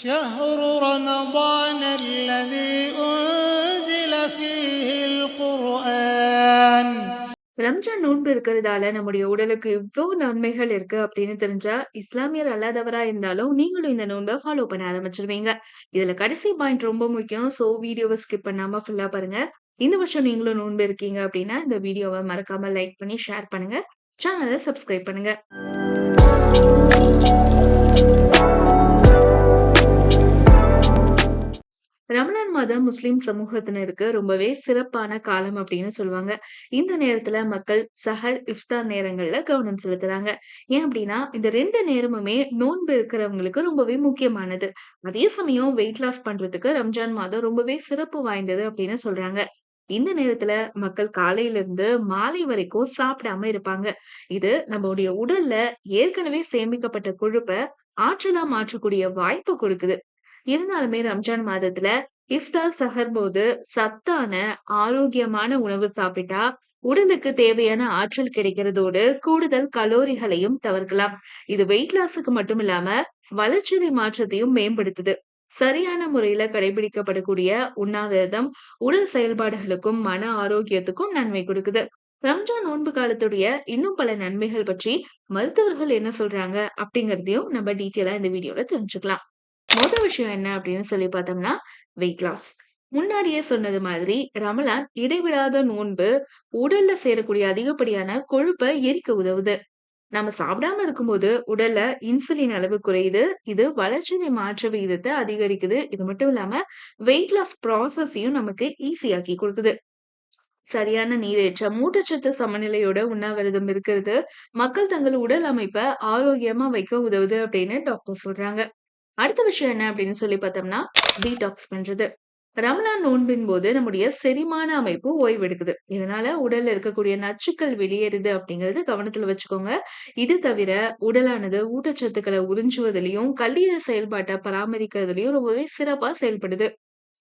شهر رمضان الذي أنزل فيه القرآن. ரம்ஜான் நோன்பு இருக்கிறதால நம்முடைய உடலுக்கு இவ்ளோ நன்மைகள் இருக்கு அப்படின்னு தெரிஞ்சா, இஸ்லாமியர் அல்லாதவரா இருந்தாலும் நீங்களும் இந்த நோன்ப ஃபாலோ பண்ண ஆரம்பிச்சுருவீங்க. இதுல கடைசி பாயிண்ட் ரொம்ப முக்கியம். சோ வீடியோவ ஸ்கிப் பண்ணாம ஃபுல்லா பாருங்க. இந்த வருஷம் நீங்களும் நோன்பு இருக்கீங்க அப்படின்னா, இந்த வீடியோவ மறக்காம லைக் பண்ணி ஷேர் பண்ணுங்க. சேனல சப்ஸ்கிரைப் பண்ணுங்க. ரமலான் மாதம் முஸ்லிம் சமூகத்தினருக்கு ரொம்பவே சிறப்பான காலம் அப்படின்னு சொல்லுவாங்க. இந்த நேரத்துல மக்கள் சஹர், இஃப்தார் நேரங்கள்ல கவனம் செலுத்துறாங்க. ஏன் அப்படின்னா, இந்த 2 நேரமுமே நோன்பு இருக்கிறவங்களுக்கு ரொம்பவே முக்கியமானது. அதே சமயம் வெயிட் லாஸ் பண்றதுக்கு ரம்ஜான் மாதம் ரொம்பவே சிறப்பு வாய்ந்தது அப்படின்னு சொல்றாங்க. இந்த நேரத்துல மக்கள் காலையில இருந்து மாலை வரைக்கும் சாப்பிடாம இருப்பாங்க. இது நம்மளுடைய உடல்ல ஏற்கனவே சேமிக்கப்பட்ட கொழுப்ப ஆற்றலா மாற்றக்கூடிய வாய்ப்பு கொடுக்குது. இருந்தாலுமே ரம்ஜான் மாதத்துல இஃப்தார் சஹர் போது சத்தான, ஆரோக்கியமான உணவு சாப்பிட்டா உடலுக்கு தேவையான ஆற்றல் கிடைக்கிறதோடு கூடுதல் கலோரிகளையும் தவிர்க்கலாம். இது வெயிட் லாஸுக்கு மட்டும் இல்லாம வளர்ச்சிதை மாற்றத்தையும் மேம்படுத்துது. சரியான முறையில கடைபிடிக்கப்படக்கூடிய உண்ணாவிரதம் உடல் செயல்பாடுகளுக்கும் மன ஆரோக்கியத்துக்கும் நன்மை கொடுக்குது. ரம்ஜான் நோன்பு காலத்துடைய இன்னும் பல நன்மைகள் பற்றி மருத்துவர்கள் என்ன சொல்றாங்க அப்படிங்கறதையும் நம்ம டீட்டெயிலா இந்த வீடியோல தெரிஞ்சுக்கலாம். விஷயம் என்ன அப்படின்னு சொல்லி பார்த்தோம்னா, வெயிட் லாஸ். முன்னாடியே சொன்னது மாதிரி ரமலான் இடைவிடாத நோன்பு உடல்ல சேரக்கூடிய அதிகப்படியான கொழுப்ப எரிக்க உதவுது. நம்ம சாப்பிடாம இருக்கும்போது உடல்ல இன்சுலின் அளவு குறையுது. இது வளர்சிதை மாற்ற விகிதத்தை அதிகரிக்குது. இது மட்டும் இல்லாம வெயிட் லாஸ் ப்ராசஸையும் நமக்கு ஈஸியாக்கி கொடுக்குது. சரியான நீரேற்றம், ஊட்டச்சத்து சமநிலையோட உண்ணாவிரதம் இருக்கிறது மக்கள் தங்கள் உடல் அமைப்ப ஆரோக்கியமா வைக்க உதவுது அப்படின்னு டாக்டர் சொல்றாங்க. அடுத்த விஷயம் என்ன அப்படின்னு சொல்லி பார்த்தோம்னா, டீடாக்ஸ் பண்றது. ரமலான் நோன்பின் போது நம்முடைய செரிமான அமைப்பு ஓய்வெடுக்குது. இதனால உடல்ல இருக்கக்கூடிய நச்சுக்கள் வெளியேறுது அப்படிங்கறது கவனத்துல வச்சுக்கோங்க. இது தவிர உடலானது ஊட்டச்சத்துக்களை உறிஞ்சுவதிலையும், கல்லீரல் செயல்பாட்டை பராமரிக்கிறதுலயும் ரொம்பவே சிறப்பா செயல்படுது.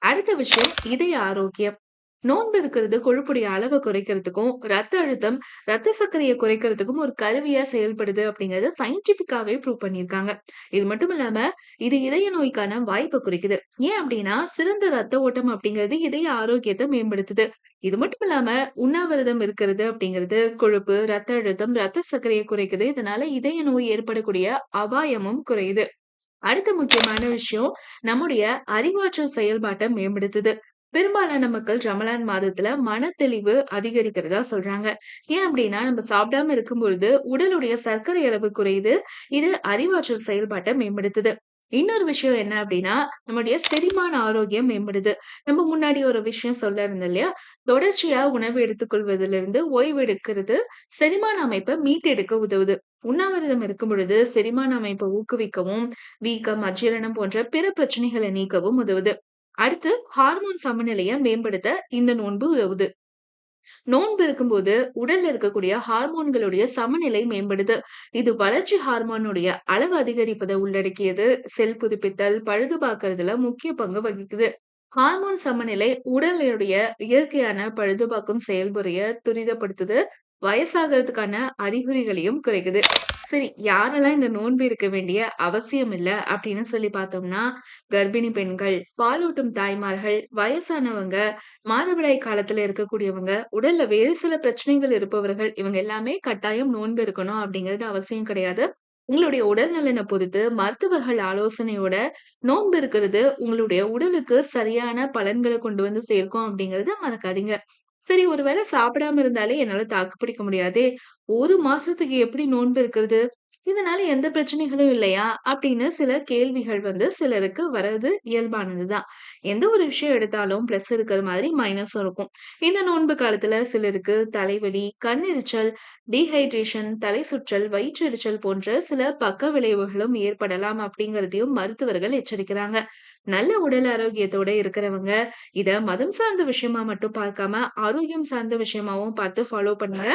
அடுத்த விஷயம் இதய ஆரோக்கியம். நோன்பு இருக்கிறது கொழுப்புடைய அளவை குறைக்கிறதுக்கும், ரத்த அழுத்தம், ரத்த சர்க்கரையை குறைக்கிறதுக்கும் ஒரு கருவியா செயல்படுது அப்படிங்கறத சயின்டிபிக்காவே ப்ரூவ் பண்ணியிருக்காங்க. இது மட்டும் இல்லாம இது இதய நோய்க்கான வாய்ப்பை குறைக்குது. ஏன் அப்படின்னா சிறந்த ரத்த ஓட்டம் அப்படிங்கிறது இதய ஆரோக்கியத்தை மேம்படுத்துது. இது மட்டும் இல்லாம உண்ணாவிரதம் இருக்கிறது அப்படிங்கிறது கொழுப்பு, ரத்த அழுத்தம், ரத்த சர்க்கரையை குறைக்குது. இதனால இதய நோய் ஏற்படக்கூடிய அபாயமும் குறையுது. அடுத்த முக்கியமான விஷயம் நம்முடைய அறிவாற்றல் செயல்பாட்டை மேம்படுத்துது. பெரும்பாலான மக்கள் ரமலான் மாதத்துல மனத்தெளிவு அதிகரிக்கிறதா சொல்றாங்க. ஏன் அப்படின்னா நம்ம சாப்பிடாம இருக்கும் பொழுது உடலுடைய சர்க்கரை அளவு குறையுது. இது அறிவாற்றல் செயல்பாட்டை மேம்படுத்துது. இன்னொரு விஷயம் என்ன அப்படின்னா நம்முடைய செரிமான ஆரோக்கியம் மேம்படுது. நம்ம முன்னாடி ஒரு விஷயம் சொல்ல இருந்தோம் இல்லையா? தொடர்ச்சியா உணவு எடுத்துக்கொள்வதிலிருந்து ஓய்வு எடுக்கிறது செரிமான அமைப்பை மீட்டெடுக்க உதவுது. உண்ணாவிரதம் இருக்கும் பொழுது செரிமான அமைப்பை ஊக்குவிக்கவும், வீக்கம், அஜீரணம் போன்ற பிற பிரச்சனைகளை நீக்கவும் உதவுது. அடுத்து ஹார்மோன் சமநிலையை மேம்படுத்த இந்த நோன்பு உதவுது. நோன்பு இருக்கும்போது உடல்ல இருக்கக்கூடிய ஹார்மோன்களுடைய சமநிலை மேம்படுது. இது வளர்ச்சி ஹார்மோனுடைய அளவு அதிகரிப்பதை உள்ளடக்கியது. செல் புதுப்பித்தல், பழுது பார்க்கறதுல முக்கிய பங்கு வகிக்குது. ஹார்மோன் சமநிலை உடலுடைய இயற்கையான பழுதுபார்க்கும் செயல்முறைய துரிதப்படுத்துது. வயசாகிறதுக்கான அறிகுறிகளையும் குறைக்குது. சரி, யாரெல்லாம் இந்த நோன்பு இருக்க வேண்டிய அவசியம் இல்ல அப்படின்னு சொல்லி பார்த்தோம்னா, கர்ப்பிணி பெண்கள், பாலூட்டும் தாய்மார்கள், வயசானவங்க, மாதவிடாய் காலத்துல இருக்கக்கூடியவங்க, உடல்ல வேறு சில பிரச்சனைகள் இருப்பவர்கள், இவங்க எல்லாமே கட்டாயம் நோன்பு இருக்கணும் அப்படிங்கிறது அவசியம் கிடையாது. உங்களுடைய உடல் நலனை பொறுத்து மருத்துவர்கள் ஆலோசனையோட நோன்பு இருக்கிறது உங்களுடைய உடலுக்கு சரியான பலன்களை கொண்டு வந்து சேர்க்கும் அப்படிங்கறத மறக்காதீங்க. சரி, ஒருவேளை சாப்பிடாம இருந்தாலே என்னால தாக்கு பிடிக்க முடியாதே, 1 மாசத்துக்கு எப்படி நோன்பு இருக்கிறது? இதனால எந்த பிரச்சனைகளும் இல்லையா? அப்படின்னு சில கேள்விகள் வந்து சிலருக்கு வர்றது இயல்பானதுதான். எந்த ஒரு விஷயம் எடுத்தாலும் பிளஸ் இருக்கிற மாதிரி மைனஸும் இருக்கும். இந்த நோன்பு காலத்துல சிலருக்கு தலைவலி, கண்ணெரிச்சல், டீஹைட்ரேஷன், தலை சுற்றல், வயிற்றெரிச்சல் போன்ற சில பக்க விளைவுகளும் ஏற்படலாம் அப்படிங்கிறதையும் மருத்துவர்கள் எச்சரிக்கிறாங்க. நல்ல உடல் ஆரோக்கியத்தோட இருக்கிறவங்க இத மதம் சார்ந்த விஷயமா மட்டும் பார்க்காம ஆரோக்கியம் சார்ந்த விஷயமாவும் பார்த்து ஃபாலோ பண்ணுங்க.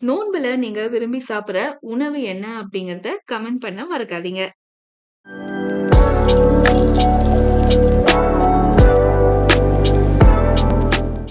நோன்புல நீங்க விரும்பி சாப்பிடுற உணவு என்ன அப்படிங்கறத கமெண்ட் பண்ண மறக்காதீங்க.